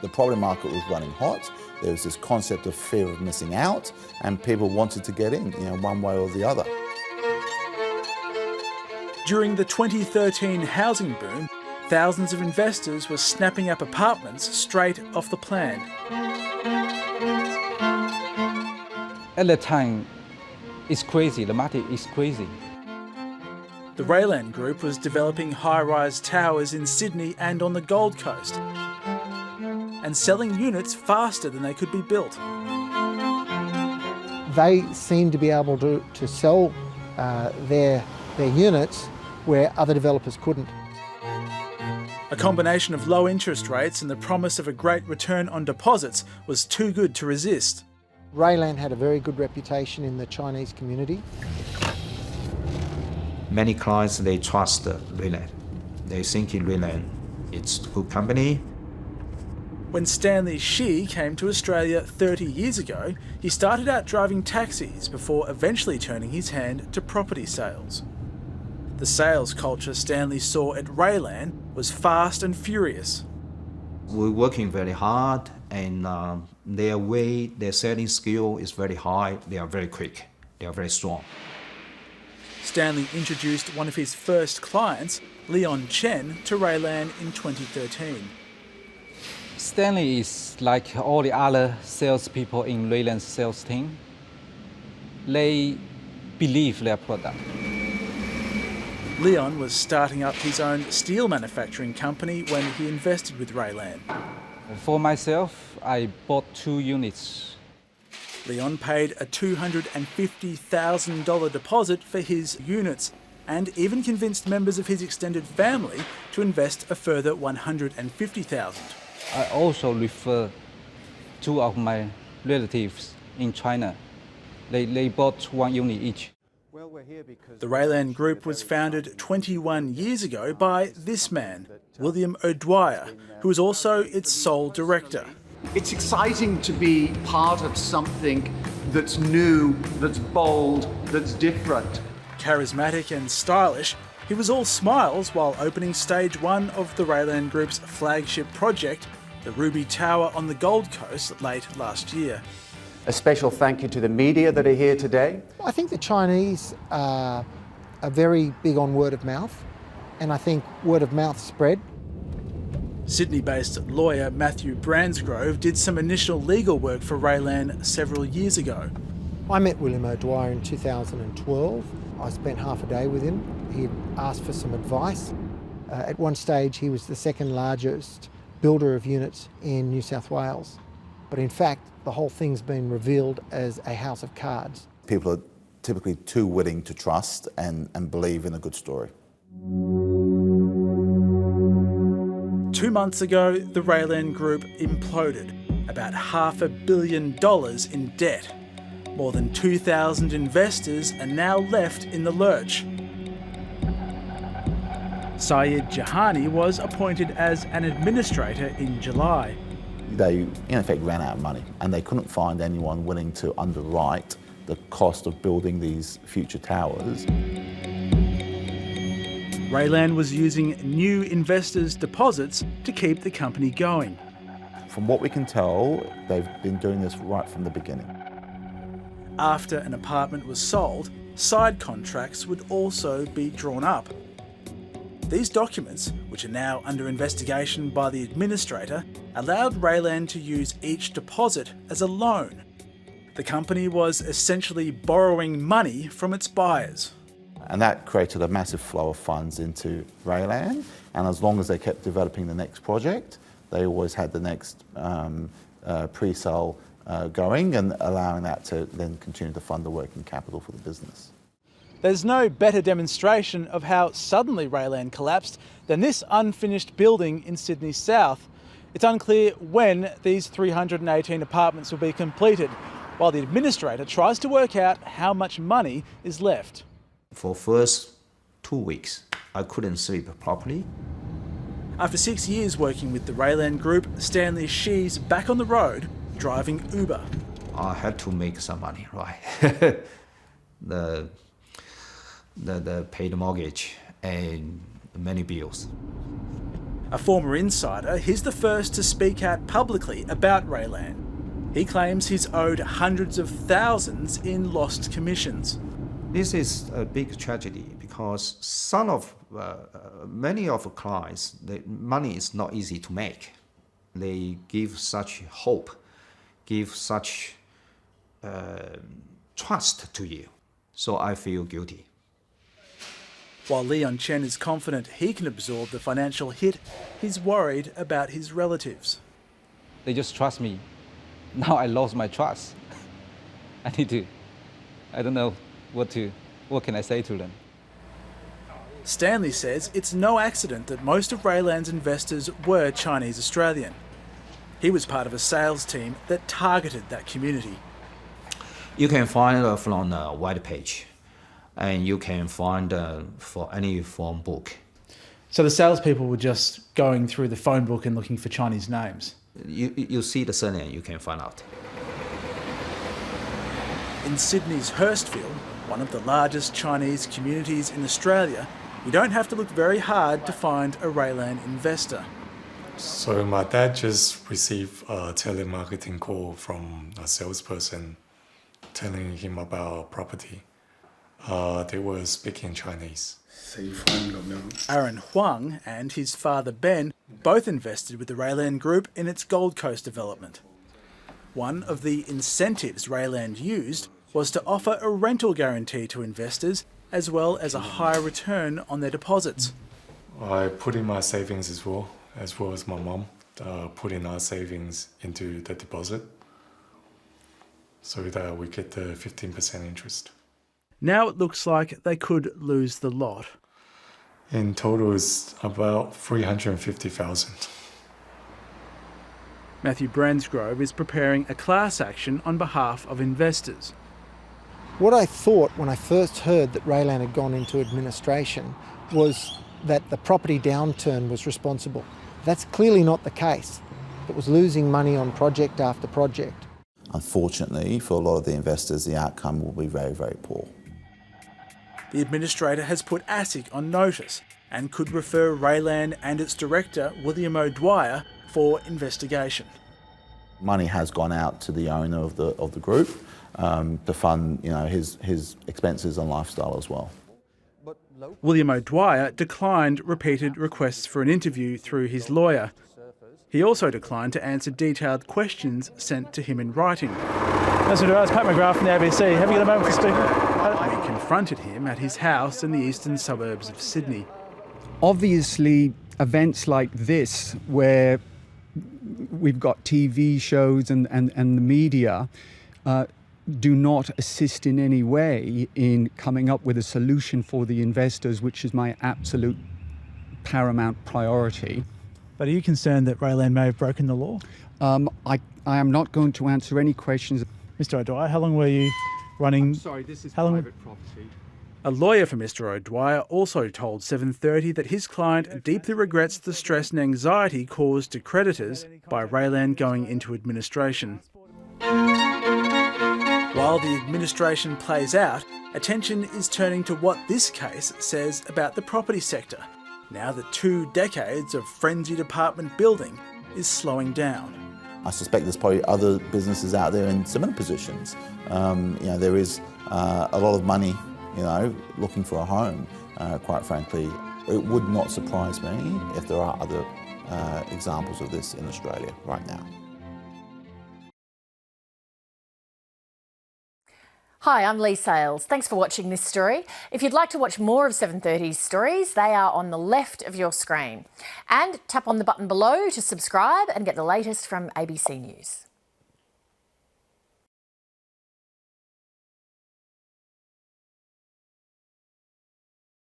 The property market was running hot. There was this concept of fear of missing out, and people wanted to get in, one way or the other. During the 2013 housing boom, thousands of investors were snapping up apartments straight off the plan. At that time, it's crazy. The market is crazy. The Ralan Group was developing high-rise towers in Sydney and on the Gold Coast, and selling units faster than they could be built. They seem to be able to sell their units where other developers couldn't. A combination of low interest rates and the promise of a great return on deposits was too good to resist. Ralan had a very good reputation in the Chinese community. Many clients, they trust Ralan. They think Ralan is a good company. When Stanley Shi came to Australia 30 years ago, he started out driving taxis before eventually turning his hand to property sales. The sales culture Stanley saw at Ralan was fast and furious. We're working very hard, and their selling skill is very high. They are very quick. They are very strong. Stanley introduced one of his first clients, Leon Chen, to Ralan in 2013. Stanley is like all the other salespeople in Ralan's sales team. They believe their product. Leon was starting up his own steel manufacturing company when he invested with Ralan. For myself, I bought 2 units. Leon paid a $250,000 deposit for his units and even convinced members of his extended family to invest a further $150,000. I also refer 2 of my relatives in China. They bought 1 unit each. The Ralan Group was founded 21 years ago by this man, William O'Dwyer, who was also its sole director. It's exciting to be part of something that's new, that's bold, that's different. Charismatic and stylish, he was all smiles while opening stage 1 of the Ralan Group's flagship project, the Ruby Tower on the Gold Coast, late last year. A special thank you to the media that are here today. I think the Chinese are very big on word of mouth, and I think word of mouth spread. Sydney-based lawyer Matthew Bransgrove did some initial legal work for Ralan several years ago. I met William O'Dwyer in 2012. I spent half a day with him. He had asked for some advice. At one stage, he was the second largest builder of units in New South Wales. But in fact, the whole thing's been revealed as a house of cards. People are typically too willing to trust and believe in a good story. 2 months ago, the Ralan Group imploded, about $500 million in debt. More than 2,000 investors are now left in the lurch. Syed Jahani was appointed as an administrator in July. They, in effect, ran out of money, and they couldn't find anyone willing to underwrite the cost of building these future towers. Ralan was using new investors' deposits to keep the company going. From what we can tell, they've been doing this right from the beginning. After an apartment was sold, side contracts would also be drawn up. These documents, which are now under investigation by the administrator, allowed Ralan to use each deposit as a loan. The company was essentially borrowing money from its buyers. And that created a massive flow of funds into Ralan, and as long as they kept developing the next project, they always had the next pre-sale going, and allowing that to then continue to fund the working capital for the business. There's no better demonstration of how suddenly Ralan collapsed than this unfinished building in Sydney South. It's unclear when these 318 apartments will be completed, while the administrator tries to work out how much money is left. For first 2 weeks, I couldn't sleep properly. After 6 years working with the Ralan Group, Stanley Shi's back on the road, driving Uber. I had to make some money, right? the paid mortgage and many bills. A former insider, he's the first to speak out publicly about Ralan. He claims he's owed hundreds of thousands in lost commissions. This is a big tragedy because many of the clients, the money is not easy to make. They give such hope, give such trust to you. So I feel guilty. While Leon Chen is confident he can absorb the financial hit, he's worried about his relatives. They just trust me. Now I lost my trust. I don't know what can I say to them. Stanley says it's no accident that most of Ralan's investors were Chinese Australian. He was part of a sales team that targeted that community. You can find it from the white page, and you can find for any phone book. So the salespeople were just going through the phone book and looking for Chinese names? You see the surname, you can find out. In Sydney's Hurstfield, one of the largest Chinese communities in Australia, you don't have to look very hard to find a Ralan investor. So my dad just received a telemarketing call from a salesperson telling him about property. They were speaking Chinese. Aaron Huang and his father Ben both invested with the Ralan Group in its Gold Coast development. One of the incentives Ralan used was to offer a rental guarantee to investors as well as a higher return on their deposits. I put in my savings as well as my mom, put in our savings into the deposit so that we get the 15% interest. Now it looks like they could lose the lot. In total, it's about 350,000. Matthew Bransgrove is preparing a class action on behalf of investors. What I thought when I first heard that Ralan had gone into administration was that the property downturn was responsible. That's clearly not the case. It was losing money on project after project. Unfortunately, for a lot of the investors, the outcome will be very, very poor. The administrator has put ASIC on notice and could refer Ralan and its director, William O'Dwyer, for investigation. Money has gone out to the owner of the group to fund, his expenses and lifestyle as well. William O'Dwyer declined repeated requests for an interview through his lawyer. He also declined to answer detailed questions sent to him in writing. Mr. O'Dwyer, it's Pat McGrath from the ABC. Have you got a moment to speak? We confronted him at his house in the eastern suburbs of Sydney. Obviously, events like this, where we've got TV shows and the media, do not assist in any way in coming up with a solution for the investors, which is my absolute paramount priority. But are you concerned that Ralan may have broken the law? I am not going to answer any questions. Mr. O'Dwyer, how long were you running? I'm sorry, this is private property. A lawyer for Mr. O'Dwyer also told 7:30 that his client deeply regrets the stress and anxiety caused to creditors by Ralan going into administration. While the administration plays out, attention is turning to what this case says about the property sector, now that 2 decades of frenzied apartment building is slowing down. I suspect there's probably other businesses out there in similar positions. There is a lot of money, looking for a home, quite frankly. It would not surprise me if there are other examples of this in Australia right now. Hi, I'm Lee Sales. Thanks for watching this story. If you'd like to watch more of 7:30's stories, they are on the left of your screen. And tap on the button below to subscribe and get the latest from ABC News.